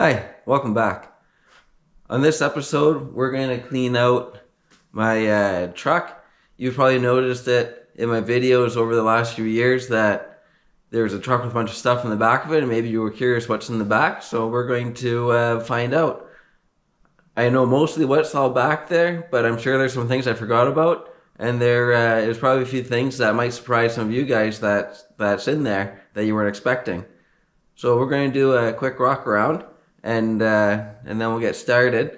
Hi, welcome back. On this episode, we're going to clean out my truck. You've probably noticed it in my videos over the last few years that there's a truck with a bunch of stuff in the back of it, and maybe you were curious what's in the back, so we're going to find out. I know mostly what's all back there, but I'm sure there's some things I forgot about, and there's probably a few things that might surprise some of you guys that's in there that you weren't expecting. So we're going to do a quick walk around, and then we'll get started.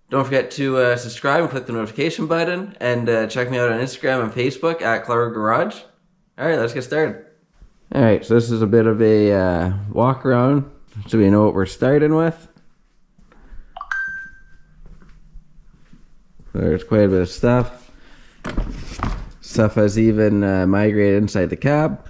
Don't forget to subscribe and click the notification button, and check me out on Instagram and Facebook at Clara Garage. All right, let's get started. All right, so this is a bit of a walk around, so we know what we're starting with. There's quite a bit of stuff. Stuff has even migrated inside the cab.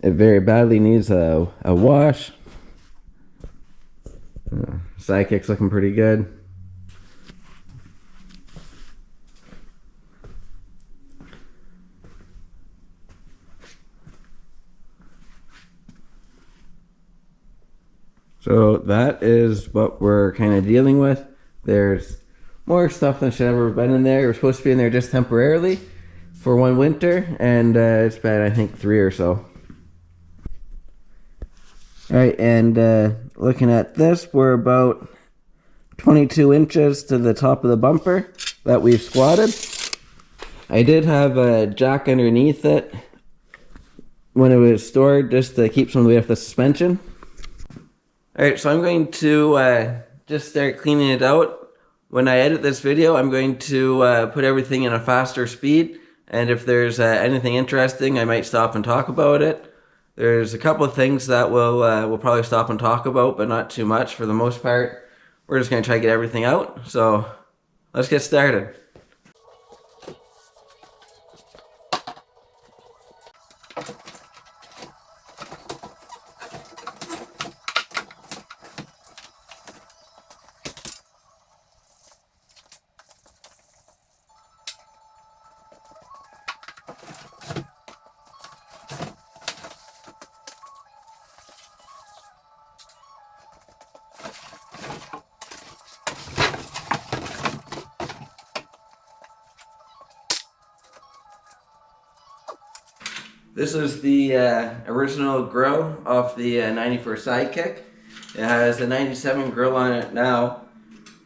It very badly needs a wash. Sidekick's looking pretty good. So that is what we're kind of dealing with. There's more stuff than should ever have been in there. It was supposed to be in there just temporarily for one winter, and it's been, I think, 3 or so. Alright, and looking at this, we're about 22 inches to the top of the bumper that we've squatted. I did have a jack underneath it when it was stored just to keep some of the weight off the suspension. Alright, so I'm going to just start cleaning it out. When I edit this video, I'm going to put everything in a faster speed, and if there's anything interesting, I might stop and talk about it. There's a couple of things that we'll probably stop and talk about, but not too much. For the most part, we're just going to try to get everything out. So let's get started. This is the original grill off the 94 Sidekick. It has a 97 grill on it now.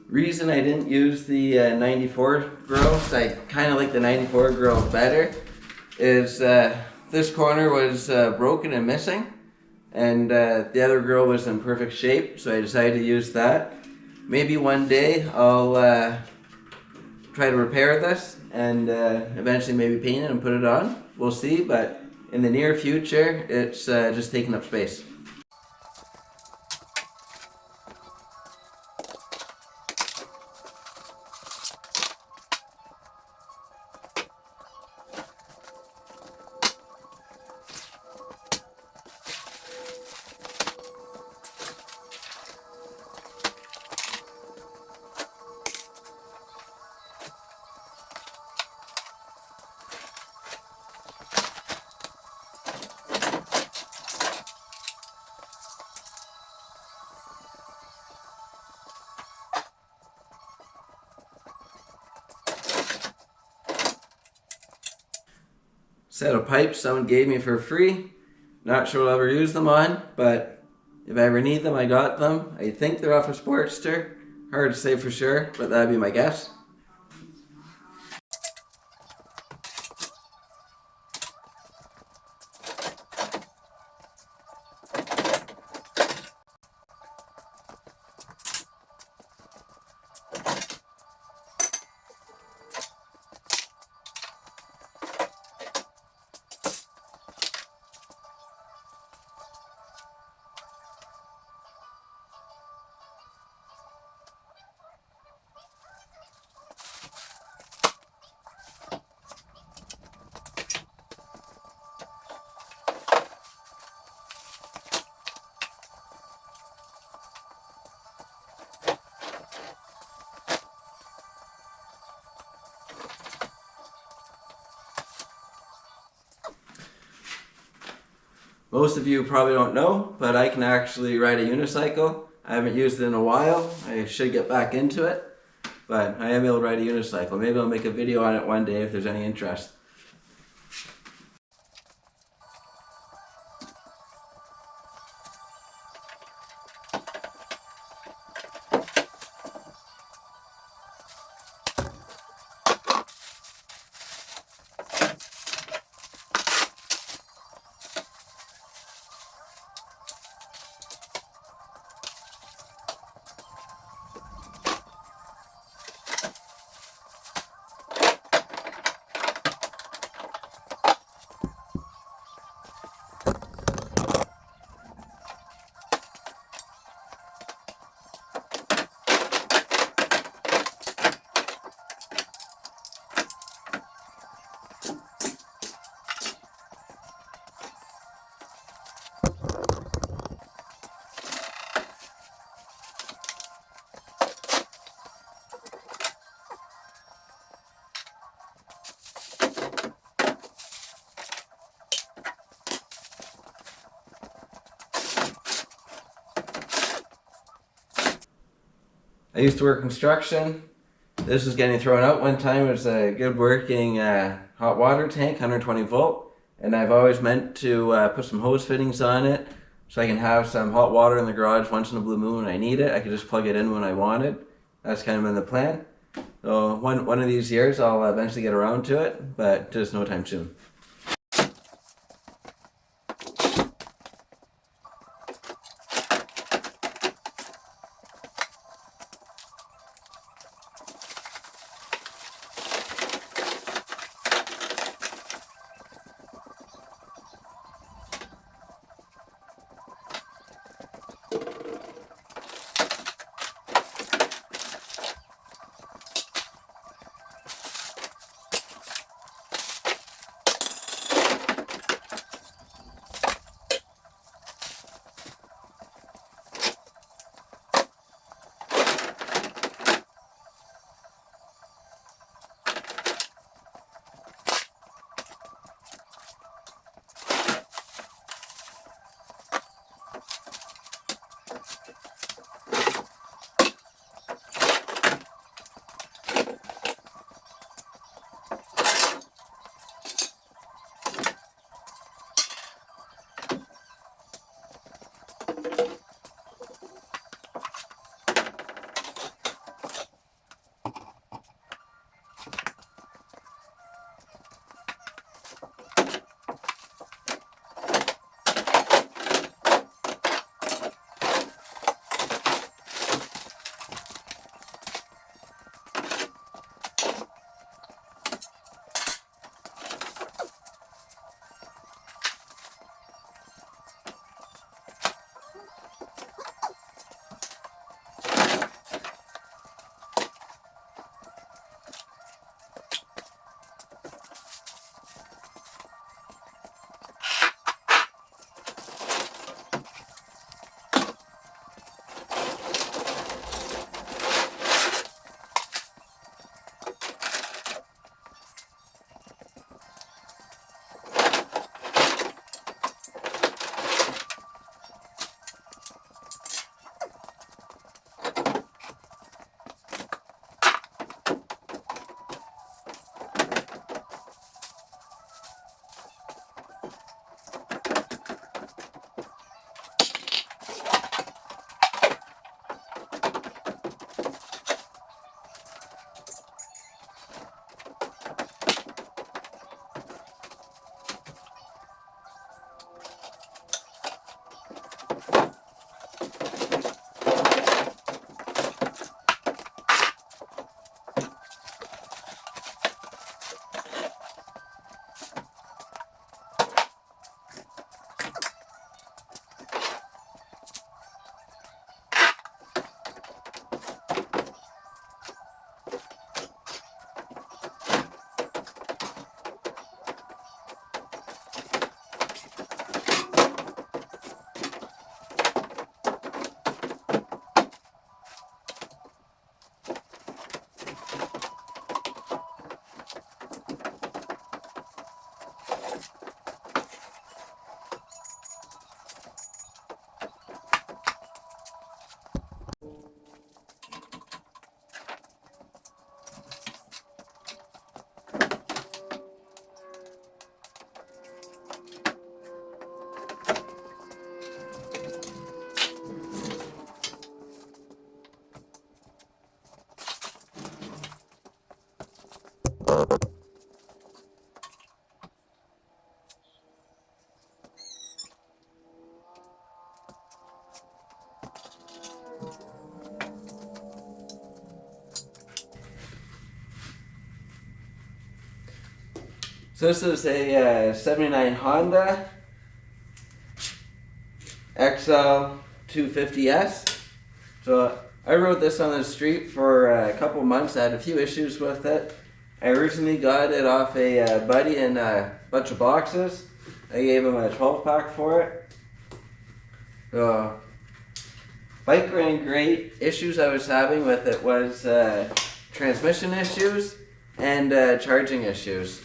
Reason I didn't use the 94 grill, because I kind of like the 94 grill better, is this corner was broken and missing, and the other grill was in perfect shape, so I decided to use that. Maybe one day I'll try to repair this and eventually maybe paint it and put it on. We'll see, but in the near future, it's just taking up space. Set of pipes someone gave me for free. Not sure I'll ever use them on, but if I ever need them, I got them. I think they're off a Sportster. Hard to say for sure, but that'd be my guess. Most of you probably don't know, but I can actually ride a unicycle. I haven't used it in a while. I should get back into it, but I am able to ride a unicycle. Maybe I'll make a video on it one day if there's any interest. I used to work construction. This was getting thrown out one time. It was a good working hot water tank, 120 volt. And I've always meant to put some hose fittings on it so I can have some hot water in the garage once in a blue moon when I need it. I could just plug it in when I want it. That's kind of been the plan. So one of these years I'll eventually get around to it, but just no time soon. So this is a 79 Honda XL 250S. So I rode this on the street for a couple months. I had a few issues with it. I originally got it off a buddy in a bunch of boxes. I gave him a 12-pack for it. So, bike ran great. Issues I was having with it was transmission issues and charging issues.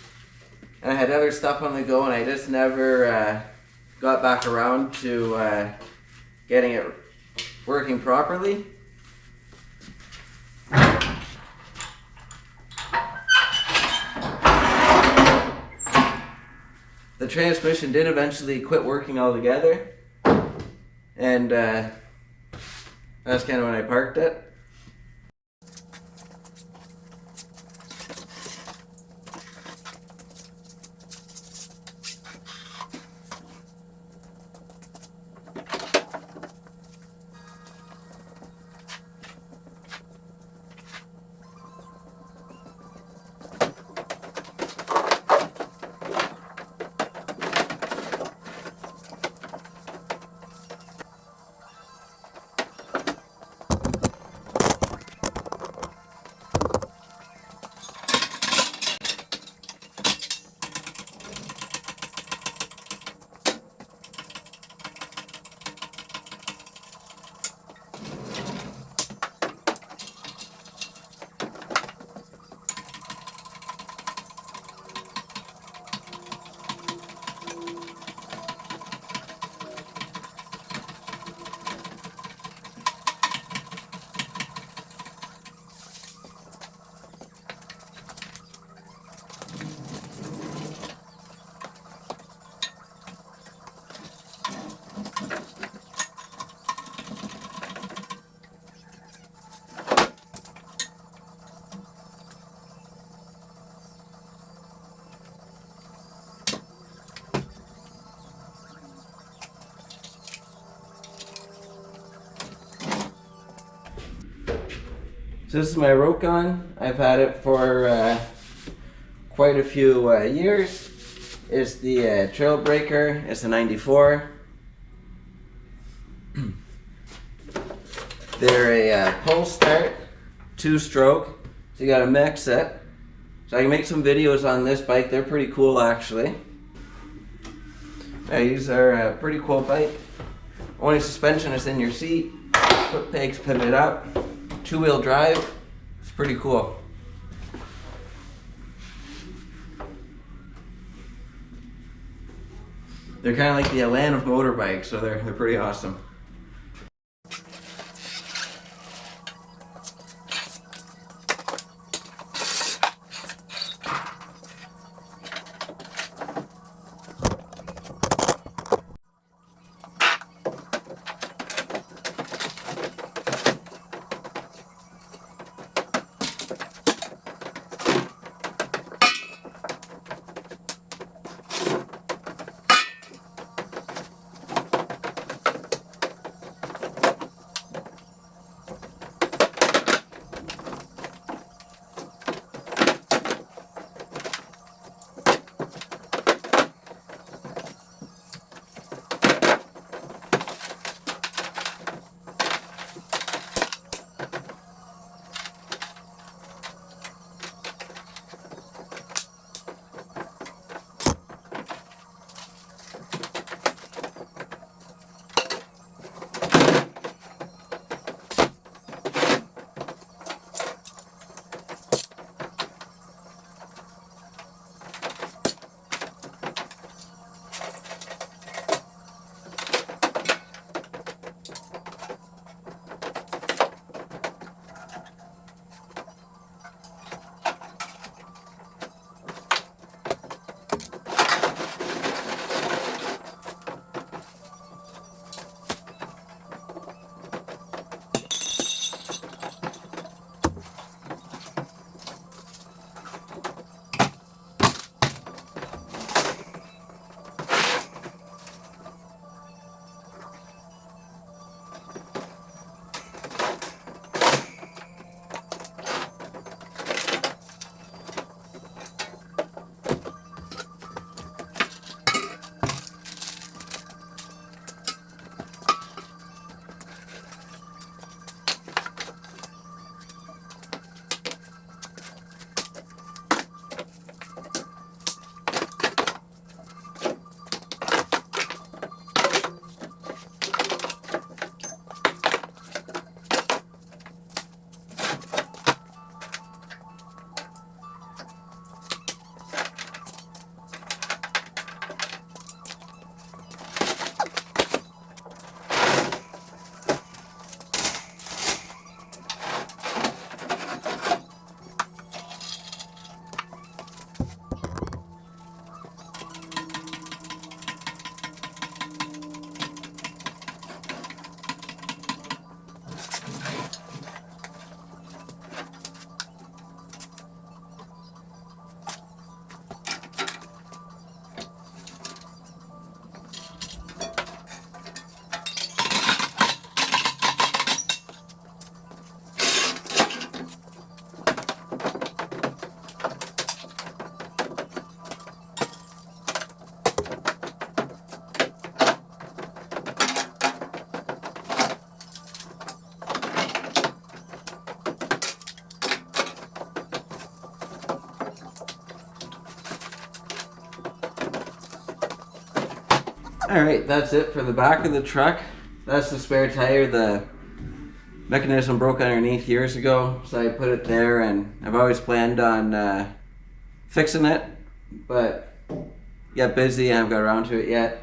And I had other stuff on the go, and I just never got back around to getting it working properly. The transmission did eventually quit working altogether, and that's kind of when I parked it. So this is my Rokon. I've had it for quite a few years. It's the Trailbreaker. It's a 94. They're a pull start, 2-stroke. So you gotta mix it. So I can make some videos on this bike. They're pretty cool actually. These are a pretty cool bike. Only suspension is in your seat. Foot pegs pivot up. 2-wheel drive. It's pretty cool. They're kind of like the Elan of motorbikes, so they're pretty awesome. Alright, that's it for the back of the truck. That's the spare tire. The mechanism broke underneath years ago, so I put it there, and I've always planned on fixing it, but got busy and I haven't got around to it yet.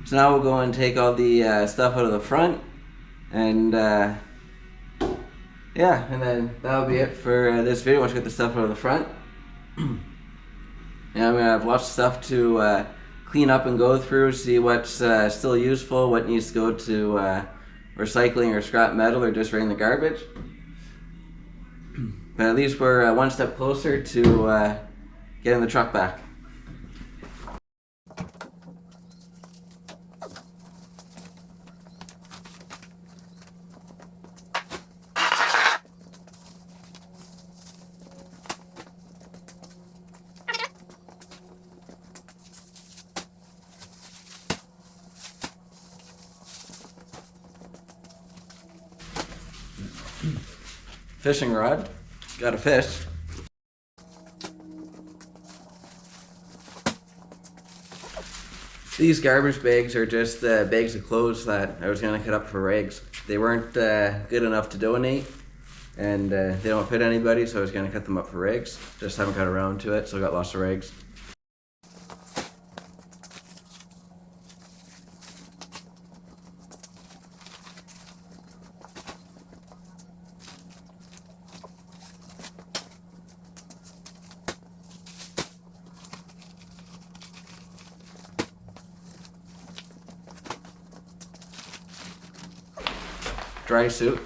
So now we'll go and take all the stuff out of the front, and yeah, and then that'll be it for this video once we get the stuff out of the front. And I'm gonna have lots of stuff to clean up and go through, see what's still useful, what needs to go to recycling or scrap metal or just right in the garbage. But at least we're one step closer to getting the truck back. Fishing rod, got a fish. These garbage bags are just bags of clothes that I was gonna cut up for rags. They weren't good enough to donate, and they don't fit anybody, so I was gonna cut them up for rags. Just haven't got around to it, so I got lots of rags. Dry suit.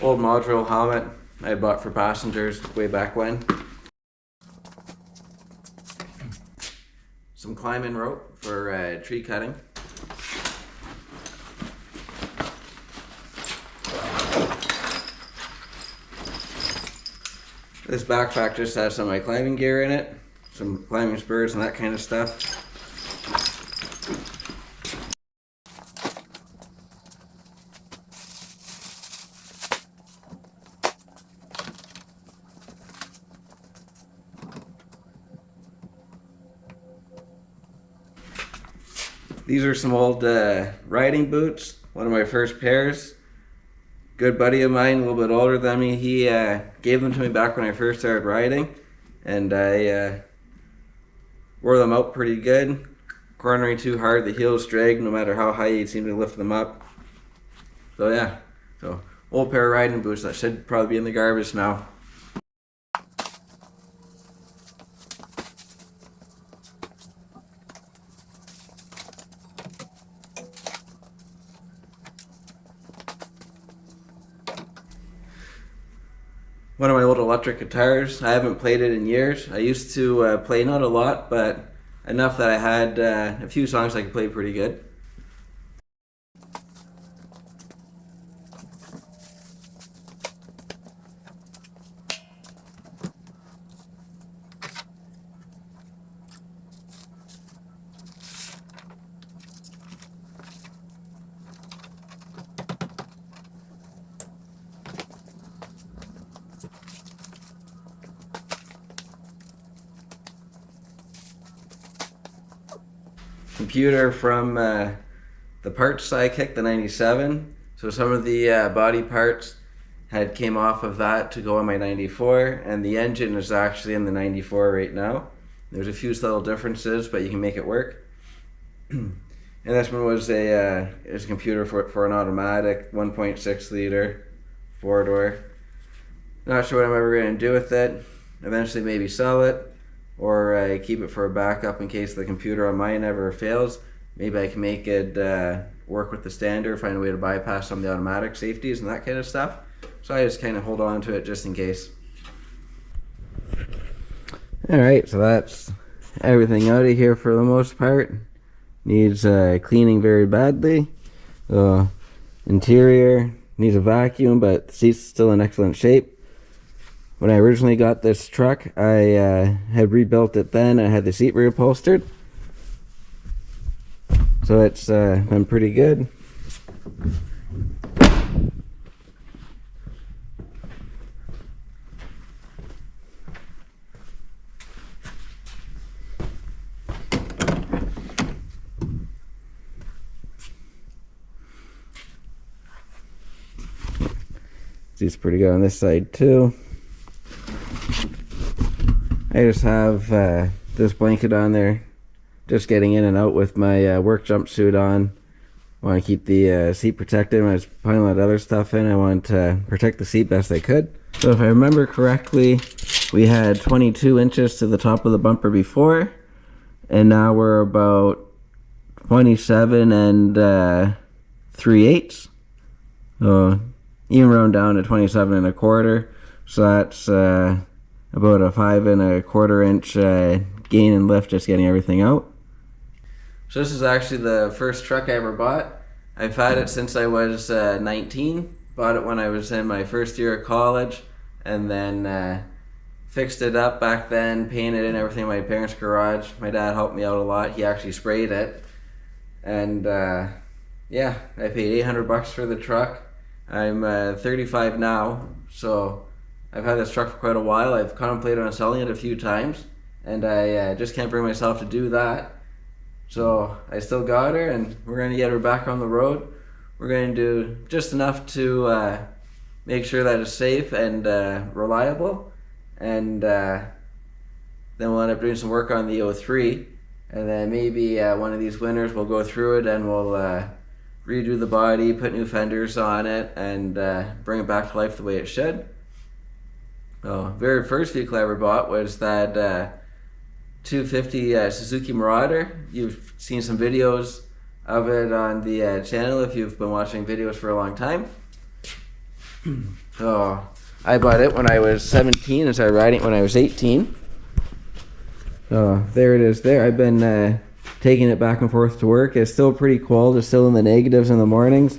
Old module helmet I bought for passengers way back when. Some climbing rope for tree cutting. This backpack just has some of my climbing gear in it, some climbing spurs and that kind of stuff. These are some old riding boots, one of my first pairs. Good buddy of mine, a little bit older than me, he gave them to me back when I first started riding, and I wore them out pretty good. Cornering too hard, the heels dragged no matter how high you seem to lift them up. So yeah, so old pair of riding boots that should probably be in the garbage now. One of my old electric guitars. I haven't played it in years. I used to play not a lot, but enough that I had a few songs I could play pretty good. Computer from the parts I kicked, the 97. So some of the body parts came off of that to go on my 94, and the engine is actually in the 94 right now. There's a few subtle differences, but you can make it work. And this one was a computer for an automatic 1.6 liter 4-door. Not sure what I'm ever going to do with it. Eventually maybe sell it, or keep it for a backup in case the computer on mine ever fails. Maybe I can make it work with the standard, find a way to bypass some of the automatic safeties and that kind of stuff. So I just kind of hold on to it just in case. Alright, so that's everything out of here for the most part. Needs cleaning very badly. Interior needs a vacuum, but the seat's still in excellent shape. When I originally got this truck, I had rebuilt it then. I had the seat reupholstered. So it's been pretty good. Seat's pretty good on this side too. I just have this blanket on there, just getting in and out with my work jumpsuit on. I want to keep the seat protected. When I was putting a lot of other stuff in, I wanted to protect the seat best I could. So if I remember correctly, we had 22 inches to the top of the bumper before, and now we're about 27 and 3/8. Even round down to 27 and a quarter. So that's about a 5 1/4 inch gain and lift, just getting everything out. So this is actually the first truck I ever bought. I've had it since I was 19. Bought it when I was in my first year of college, and then fixed it up back then, painted and everything in my parents' garage. My dad helped me out a lot. He actually sprayed it. And yeah, I paid $800 for the truck. I'm 35 now, so I've had this truck for quite a while. I've contemplated on selling it a few times, and I just can't bring myself to do that. So I still got her, and we're going to get her back on the road. We're going to do just enough to make sure that it's safe and reliable, and then we'll end up doing some work on the 03, and then maybe one of these winters we'll go through it and we'll redo the body, put new fenders on it, and bring it back to life the way it should. The very first vehicle I ever bought was that 250 Suzuki Marauder. You've seen some videos of it on the channel if you've been watching videos for a long time. So I bought it when I was 17 and started riding it when I was 18. So there it is there. I've been taking it back and forth to work. It's still pretty cold. It's still in the negatives in the mornings.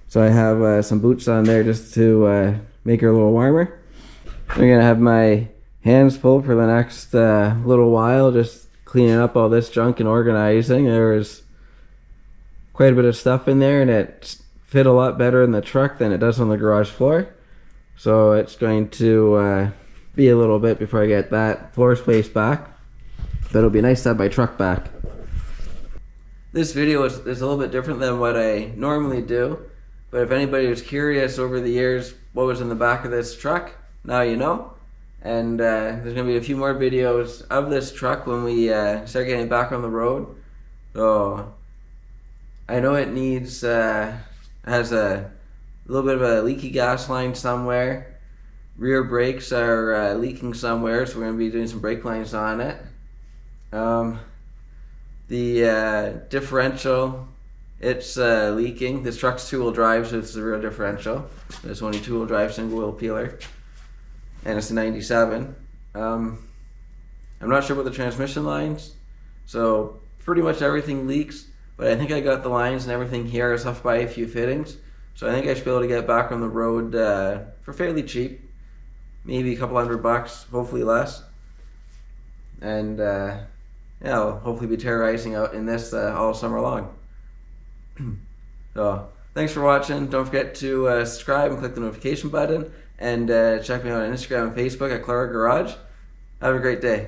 So I have some boots on there just to make her a little warmer. I'm going to have my hands full for the next little while, just cleaning up all this junk and organizing. There was quite a bit of stuff in there, and it fit a lot better in the truck than it does on the garage floor. So it's going to be a little bit before I get that floor space back, but it'll be nice to have my truck back. This video is a little bit different than what I normally do, but if anybody was curious over the years what was in the back of this truck, now you know. And there's going to be a few more videos of this truck when we start getting back on the road. So I know it needs, has a little bit of a leaky gas line somewhere. Rear brakes are leaking somewhere, so we're going to be doing some brake lines on it. The differential, it's leaking. This truck's two-wheel drive, so it's the rear differential. It's only two-wheel drive, single-wheel peeler. And it's a 97. I'm not sure about the transmission lines, so pretty much everything leaks, but I think I got the lines and everything here. I was off by a few fittings, so I think I should be able to get back on the road for fairly cheap, maybe a couple $100, hopefully less. And yeah, I'll hopefully be terrorizing out in this all summer long. So thanks for watching. Don't forget to subscribe and click the notification button. And check me out on Instagram and Facebook at Clara Garage. Have a great day.